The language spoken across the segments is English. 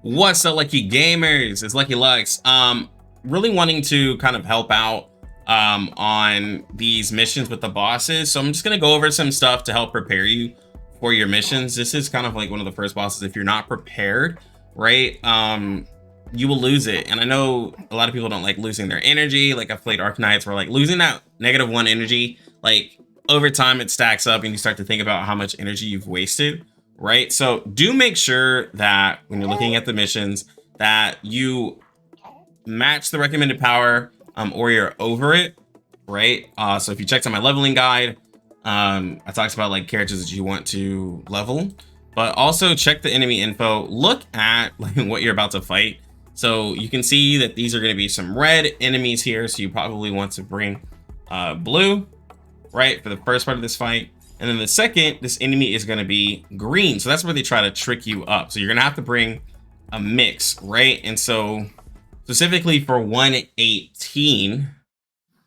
What's up, lucky gamers? It's Lucky Lux. Really wanting to kind of help out on these missions with the bosses. So I'm just gonna go over some stuff to help prepare you for your missions. This is kind of like one of the first bosses. If you're not prepared, right, you will lose it. And I know a lot of people don't like losing their energy. Like I've played Arcanines where like losing that -1 energy, like over time it stacks up and you start to think about how much energy you've wasted. Right, so do make sure that when you're looking at the missions that you match the recommended power or you're over it, right? So if you checked on my leveling guide, I talked about like characters that you want to level, but also check the enemy info. Look at like what you're about to fight. So you can see that these are going to be some red enemies here, so you probably want to bring blue, right, for the first part of this fight. And then the second, this enemy is going to be green. So that's where they try to trick you up. So you're going to have to bring a mix, right? And so specifically for 118,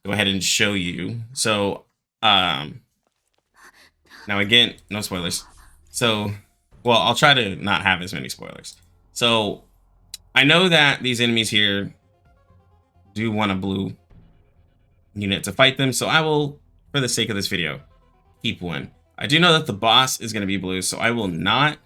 go ahead and show you. So now again, no spoilers. So, well, I'll try to not have as many spoilers. So I know that these enemies here do want a blue unit to fight them. So I will, for the sake of this video, keep one. I do know that the boss is going to be blue, so I will not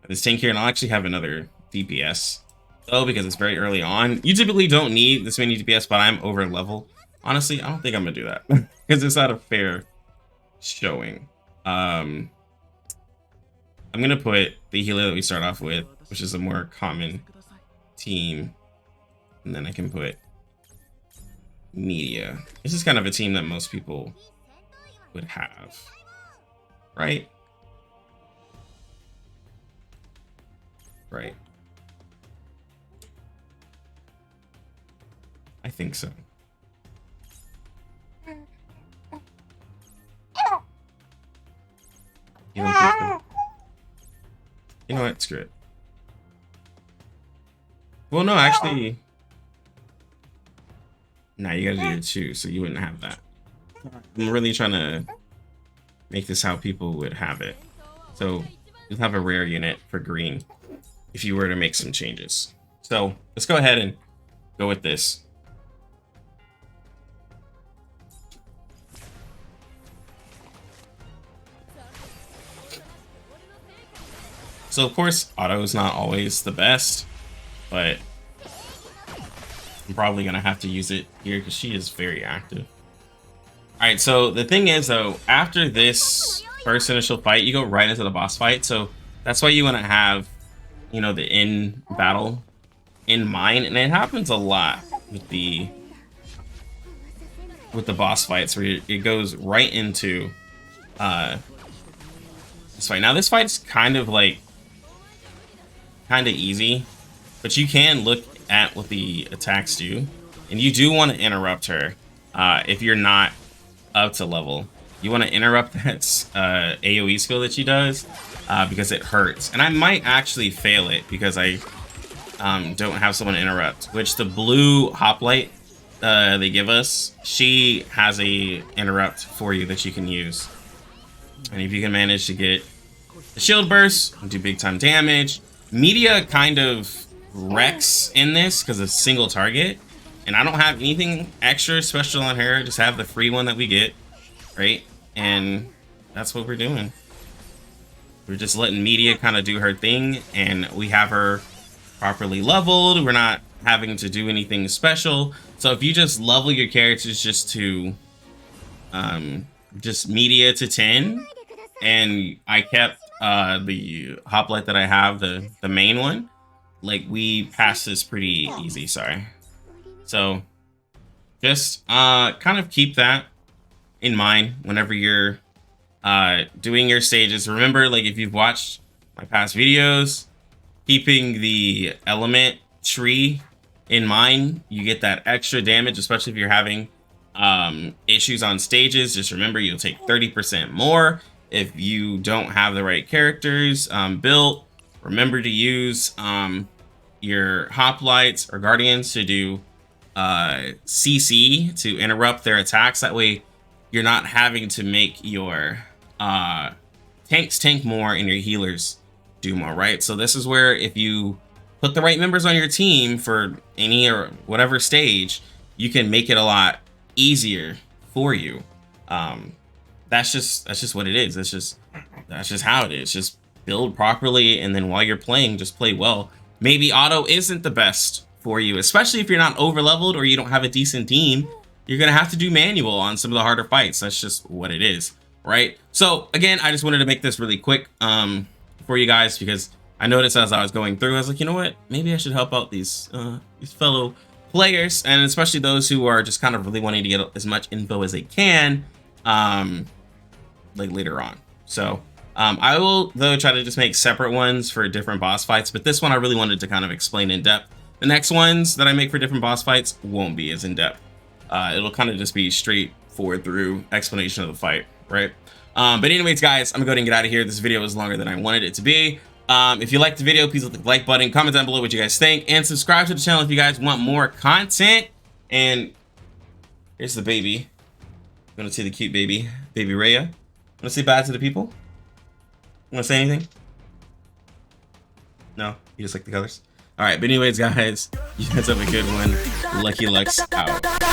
have this tank here, and I'll actually have another DPS though, because it's very early on. You typically don't need this many DPS, but I'm over level. Honestly, I don't think I'm gonna do that because it's not a fair showing. I'm gonna put the healer that we start off with, which is a more common team, and then I can put media. This is kind of a team that most people would have, right? Right. I think so. You don't think so? You know what? Screw it. Well, no, actually, nah, you gotta do it too, so you wouldn't have that. I'm really trying to make this how people would have it. So you'll have a rare unit for green if you were to make some changes. So let's go ahead and go with this. So of course, auto is not always the best, but I'm probably gonna have to use it here because she is very active. All right, so the thing is though, after this first initial fight, you go right into the boss fight. So that's why you want to have, you know, the in battle in mind, and it happens a lot with the boss fights where it goes right into this fight. Now this fight's kind of easy, but you can look at what the attacks do, and you do want to interrupt her if you're not up to level. You want to interrupt that AoE skill that she does because it hurts. And I might actually fail it because I don't have someone to interrupt, which the blue hoplite they give us, she has a interrupt for you that you can use. And if you can manage to get the shield burst and do big time damage, media kind of wrecks in this because it's single target. And I don't have anything extra special on her, just have the free one that we get, right? And that's what we're doing. We're just letting media kind of do her thing, and we have her properly leveled. We're not having to do anything special. So if you just level your characters just to just media to 10, and I kept the hoplite that I have, the main one, like we pass this pretty easy. Sorry. So just kind of keep that in mind whenever you're doing your stages. Remember, like if you've watched my past videos, keeping the element tree in mind, you get that extra damage, especially if you're having issues on stages. Just remember, you'll take 30% more if you don't have the right characters built. Remember to use your hoplites or guardians to do CC to interrupt their attacks. That way you're not having to make your tanks tank more and your healers do more, right? So this is where if you put the right members on your team for any or whatever stage, you can make it a lot easier for you. That's just what it is. That's just how it is. Just build properly, and then while you're playing, just play well. Maybe auto isn't the best for you, especially if you're not over leveled or you don't have a decent team. You're gonna have to do manual on some of the harder fights. That's just what it is, right? So again, I just wanted to make this really quick for you guys, because I noticed as I was going through, I was like, you know what? Maybe I should help out these fellow players, and especially those who are just kind of really wanting to get as much info as they can, like later on. So I will though try to just make separate ones for different boss fights, but this one I really wanted to kind of explain in depth. The next ones that I make for different boss fights won't be as in depth. It'll kind of just be straightforward through explanation of the fight, right? But anyways, guys, I'm gonna go ahead and get out of here. This video was longer than I wanted it to be. If you liked the video, please hit the like button, comment down below what you guys think, and subscribe to the channel if you guys want more content. And here's the baby. I'm gonna see the cute baby Rhea. Wanna say bye to the people? Wanna say anything? No, you just like the colors. All right, but anyways, guys, you guys have a good one. Lucky Lux out.